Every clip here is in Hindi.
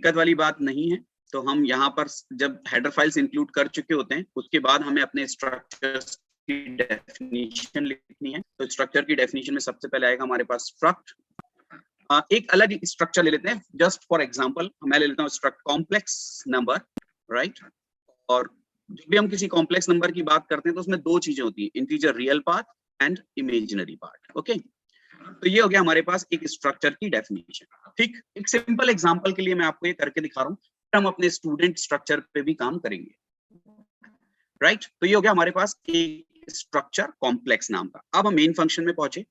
दिक्कत वाली बात नहीं है। तो हम यहाँ पर जब हेडर फाइल्स इंक्लूड कर चुके होते हैं उसके बाद हमें अपने स्ट्रक्चर्स की डेफिनेशन लिखनी है। तो स्ट्रक्चर की डेफिनेशन में सबसे पहले आएगा हमारे पास स्ट्रक्ट। एक अलग स्ट्रक्चर ले लेते हैं, जस्ट फॉर एग्जांपल मैं ले लेता हूँ स्ट्रक्ट कॉम्प्लेक्स नंबर, राइट। और जब भी हम किसी कॉम्प्लेक्स नंबर की बात करते हैं तो उसमें दो चीजें होती हैं, integer real part and imaginary part. Okay, तो ये हो गया हमारे पास एक स्ट्रक्चर की डेफिनेशन। ठीक, एक सिंपल एग्जांपल के लिए मैं आपको ये करके दिखा रहा हूँ, हम अपने स्टूडेंट स्ट्रक्चर पे भी काम करेंगे, राइट। तो ये हो गया हमारे पास एक स्ट्रक्चर कॉम्प्लेक्स नाम का। अब हम मेन फंक्शन में पहुंचे।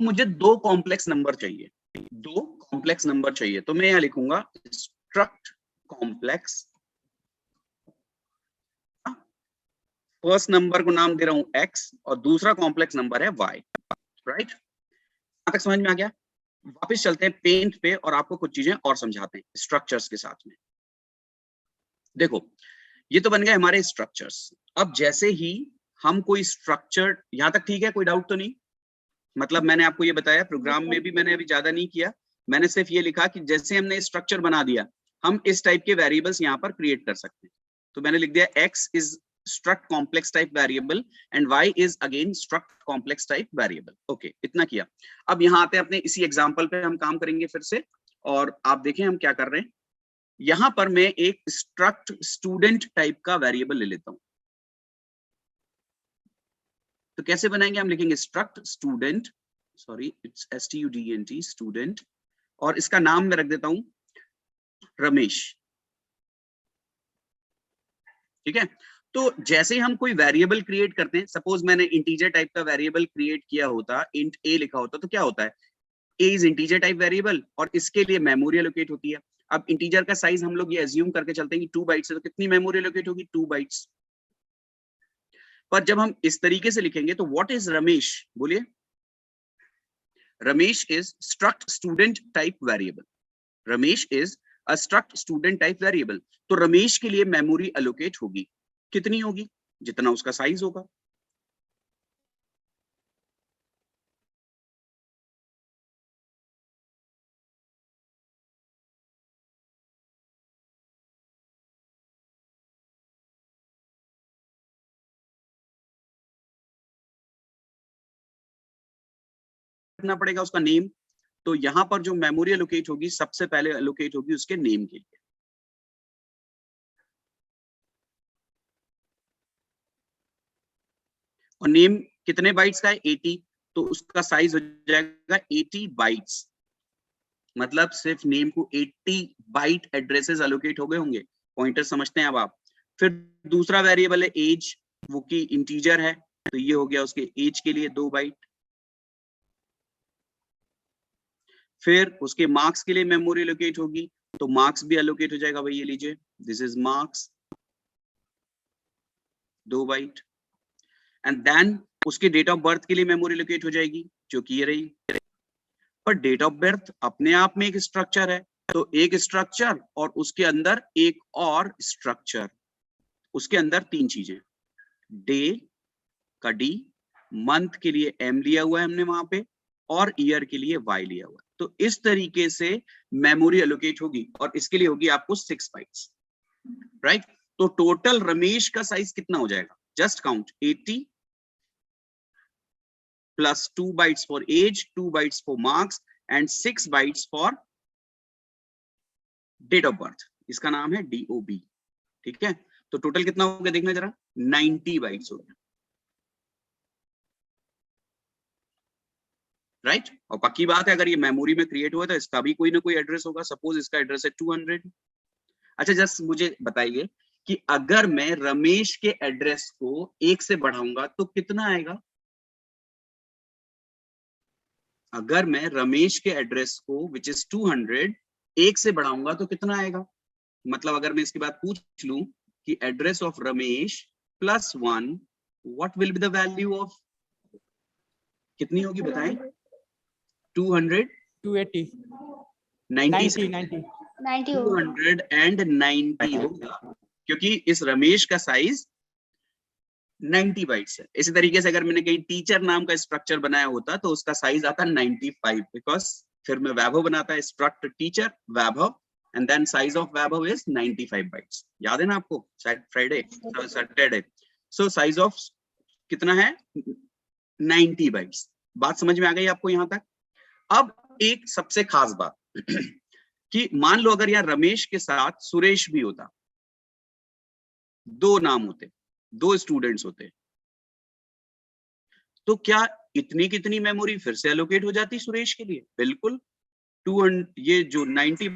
मुझे दो कॉम्प्लेक्स नंबर चाहिए, दो कॉम्प्लेक्स नंबर चाहिए, तो मैं यहां लिखूंगा स्ट्रक्ट कॉम्प्लेक्स। फर्स्ट नंबर को नाम दे रहा हूं x और दूसरा कॉम्प्लेक्स नंबर है y, राइट। यहां तक समझ में आ गया? वापस चलते हैं पेंट पे और आपको कुछ चीजें और समझाते हैं स्ट्रक्चर्स के साथ में। देखो, ये तो बन गए हमारे स्ट्रक्चर्स। अब जैसे ही हम कोई स्ट्रक्चर, यहां तक ठीक है, कोई डाउट तो नहीं? मतलब मैंने आपको ये बताया, प्रोग्राम में भी मैंने अभी ज्यादा नहीं किया, मैंने सिर्फ ये लिखा कि जैसे हमने स्ट्रक्चर बना दिया हम इस टाइप के वेरिएबल्स यहाँ पर क्रिएट कर सकते हैं। तो मैंने लिख दिया x is struct complex type variable and y is again struct complex type variable। Okay, इतना किया। अब यहाँ आते हैं अपने इसी एग्जांपल पे हम काम करेंगे फिर से, और आप देखें हम क्या कर रहे हैं। यहां पर मैं एक struct student टाइप का वेरिएबल ले लेता हूं। तो कैसे बनाएंगे? हम लिखेंगे struct student, sorry it's student student, और इसका नाम मैं रख देता हूं रमेश। ठीक है, तो जैसे ही हम कोई वेरिएबल क्रिएट करते हैं, सपोज मैंने इंटीजर टाइप का वेरिएबल क्रिएट किया होता, इंट a लिखा होता, तो क्या होता है, a is integer type variable और इसके लिए मेमोरी एलोकेट होती है। अब इंटीजर का साइज हम लोग ये एज्यूम करके चलते हैं कि 2 बाइट्स है, तो कितनी मेमोरी एलोकेट होगी? 2 बाइट्स। पर जब हम इस तरीके से लिखेंगे तो व्हाट इज रमेश, बोलिए। Ramesh is struct student type variable. Ramesh is a struct student type variable. तो रमेश के लिए मेमोरी एलोकेट होगी, कितनी होगी? जितना उसका साइज होगा। रखना पड़ेगा उसका नेम। तो यहां पर जो मेमोरी एलोकेट होगी सबसे पहले एलोकेट होगी उसके नेम के लिए। और नेम कितने बाइट्स का है? 80। तो उसका साइज हो जाएगा 80 बाइट्स। मतलब सिर्फ नेम को 80 बाइट एड्रेसेस एलोकेट हो गए होंगे। पॉइंटर समझते हैं अब आप। फिर दूसरा वेरिएबल है एज, वो की इंटीजर है, तो ये हो गया उसके एज के लिए 2 बाइट। फिर उसके मार्क्स के लिए मेमोरी एलोकेट होगी, तो मार्क्स भी एलोकेट हो जाएगा भाई, ये लीजिए this is marks, 2 byte. And then उसके डेट ऑफ बर्थ के लिए मेमोरी एलोकेट हो जाएगी, जो कि ये रही। पर डेट ऑफ बर्थ अपने आप में एक स्ट्रक्चर है, तो एक स्ट्रक्चर और उसके अंदर एक और स्ट्रक्चर, उसके अंदर 3 चीजें, डे का डी, मंथ के लिए एम लिया हुआ है हमने वहां पे, और ईयर के लिए वाई लिया हुआ है। तो इस तरीके से मेमोरी एलोकेट होगी और इसके लिए होगी आपको 6 बाइट्स, राइट। तो टोटल रमेश का साइज कितना हो जाएगा? Just count, 80 plus 2 bytes for age, 2 bytes for marks and 6 bytes for date of birth. इसका नाम है DOB। ठीक है, तो टोटल कितना हो गया देखना जरा, 90 बाइट्स हो गया, राइट। और पक्की बात है अगर ये मेमोरी में क्रिएट हुआ तो इसका भी कोई ना कोई एड्रेस होगा। सपोज इसका एड्रेस है 200। अच्छा, जस्ट मुझे बताइए कि अगर मैं रमेश के एड्रेस को 1 से बढ़ाऊंगा तो कितना आएगा? अगर मैं रमेश के एड्रेस को विच इज 200 1 से बढ़ाऊंगा तो कितना आएगा? मतलब अगर मैं इसके बाद पूछ लूं कि address of Ramesh plus 1 what will be the value of, कितनी होगी बताएं? 200 280 90 90 290 होगा, क्योंकि इस रमेश का साइज 90 बाइट्स है। इसी तरीके से अगर मैंने कहीं टीचर नाम का स्ट्रक्चर बनाया होता तो उसका साइज आता 95, बिकॉज फिर मैं वैभव बनाता है struct teacher Vaibhav and then size of Vaibhav is 95 bytes. याद है ना आपको, Friday Saturday, so size of कितना है 90 bytes. बात समझ में आ गई आपको यहाँ तक? अब एक सबसे खास बात कि मान लो अगर यहाँ रमेश के साथ सुरेश भी होता, दो नाम होते, दो स्टूडेंट्स होते, तो क्या इतनी कितनी मेमोरी फिर से एलोकेट हो जाती सुरेश के लिए? बिल्कुल 200, ये जो 90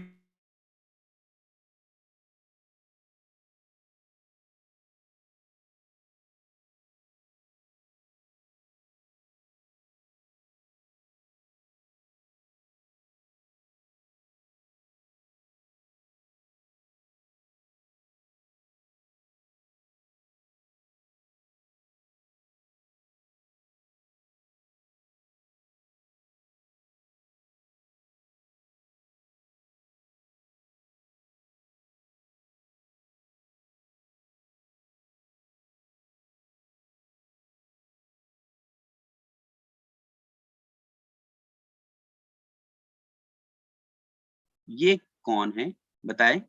ये कौन है बताएं?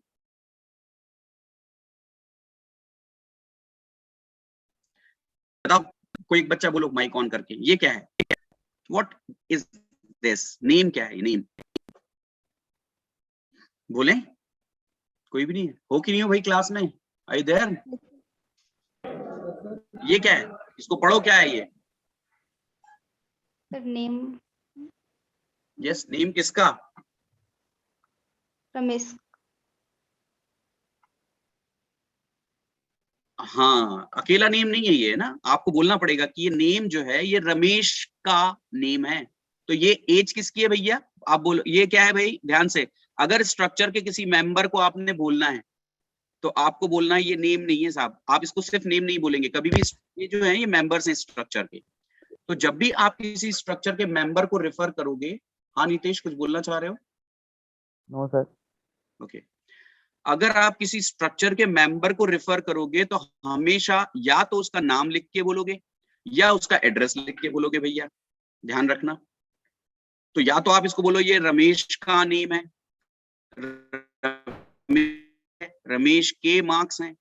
बताओ, कोई एक बच्चा बोलो माइक ऑन करके, ये क्या है? What is this? नेम क्या है? नेम बोले? कोई भी नहीं है? हो कि नहीं हो भाई क्लास में? I there? ये क्या है? इसको पढ़ो, क्या है ये? नेम। यस, नेम किसका? रमेश। हाँ, अकेला नेम नहीं है ये, ना आपको बोलना पड़ेगा कि ये नेम जो है ये रमेश का नेम है। तो ये एज किसकी है भैया? आप बोलो ये क्या है भाई, ध्यान से। अगर स्ट्रक्चर के किसी मेंबर को आपने बोलना है तो आपको बोलना है ये नेम नहीं है साहब, आप इसको सिर्फ नेम नहीं बोलेंगे कभी भी। ये जो है ये मेंबर्स हैं स्ट्रक्चर के। तो जब भी आप किसी स्ट्रक्चर के मेंबर को रेफर करोगे, हाँ नितेश कुछ बोलना चाह रहे हो? No sir. ओके, अगर आप किसी स्ट्रक्चर के मेंबर को रेफर करोगे तो हमेशा या तो उसका नाम लिख के बोलोगे या उसका एड्रेस लिख के बोलोगे भैया, ध्यान रखना। तो या तो आप इसको बोलो ये रमेश का नेम है, रमेश के मार्क्स हैं,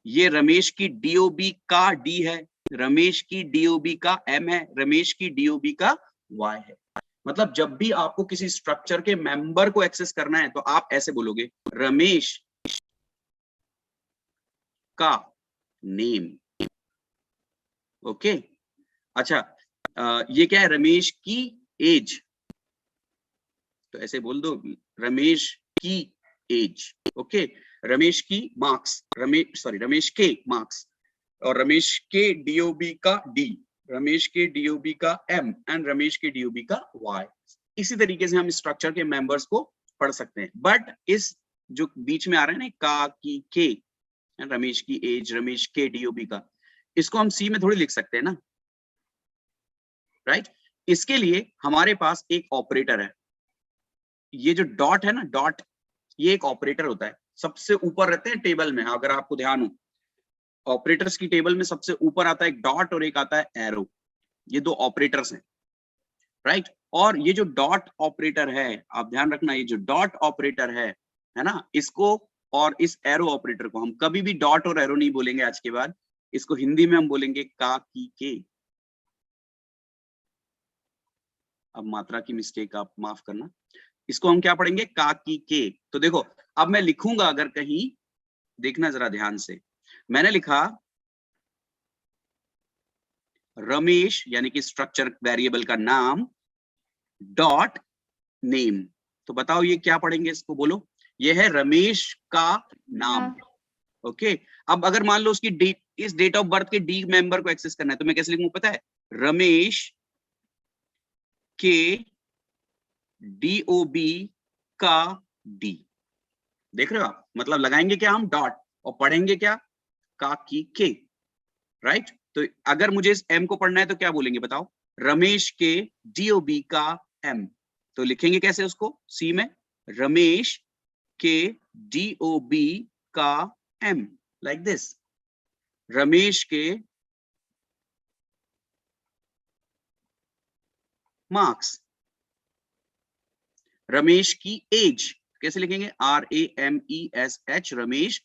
ये रमेश की डीओबी का डी है, रमेश की डीओबी का एम है, रमेश की डीओबी का वाई है। मतलब जब भी आपको किसी स्ट्रक्चर के मेंबर को एक्सेस करना है तो आप ऐसे बोलोगे रमेश का नेम। ओके, अच्छा ये क्या है? रमेश की एज, तो ऐसे बोल दो रमेश की एज। ओके, रमेश की मार्क्स, रमेश के मार्क्स, और रमेश के डीओबी का डी, रमेश के डीओबी का एम एंड रमेश के डीओबी का वाई। इसी तरीके से हम स्ट्रक्चर के मेंबर्स को पढ़ सकते हैं। बट इस जो बीच में आ रहा है ना का की के, रमेश की एज, रमेश के डीओबी का, इसको हम सी में थोड़ी लिख सकते हैं ना, राइट? इसके लिए हमारे पास एक ऑपरेटर है, ये जो डॉट है ना, डॉट, ये एक ऑपरेटर होता है, सबसे ऊपर रहते हैं टेबल में। अगर आपको ध्यान हो, ऑपरेटर्स की टेबल में सबसे ऊपर आता है एक डॉट और एक आता है एरो, ये दो ऑपरेटर्स हैं, राइट? और ये जो डॉट ऑपरेटर है, आप ध्यान रखना, ये जो डॉट ऑपरेटर है ना, इसको और इस एरो ऑपरेटर को हम कभी भी डॉट और एरो नहीं बोलेंगे आज के बाद, इसको हिंदी में हम बोलेंगे का की के। अब मात्रा की मिस्टेक आप माफ करना, इसको हम क्या पढ़ेंगे? का की के। तो देखो अब मैं लिखूंगा, अगर कहीं देखना जरा ध्यान से, मैंने लिखा रमेश यानी कि स्ट्रक्चर वेरिएबल का नाम डॉट नेम, तो बताओ ये क्या पढ़ेंगे? इसको बोलो, ये है रमेश का नाम। ओके, अब अगर मान लो उसकी डेट, इस डेट ऑफ बर्थ के डी मेंबर को एक्सेस करना है तो मैं कैसे लिखूंगा पता है? रमेश के डीओबी का डी। देख रहे हो आप? मतलब लगाएंगे क्या हम? डॉट, और पढ़ेंगे क्या? का की के, राइट? तो अगर मुझे इस एम को पढ़ना है तो क्या बोलेंगे बताओ? रमेश के डीओबी का एम। तो लिखेंगे कैसे उसको सी में? रमेश के डीओबी का एम, लाइक दिस। रमेश के मार्क्स, रमेश की एज कैसे लिखेंगे? RAMESH रमेश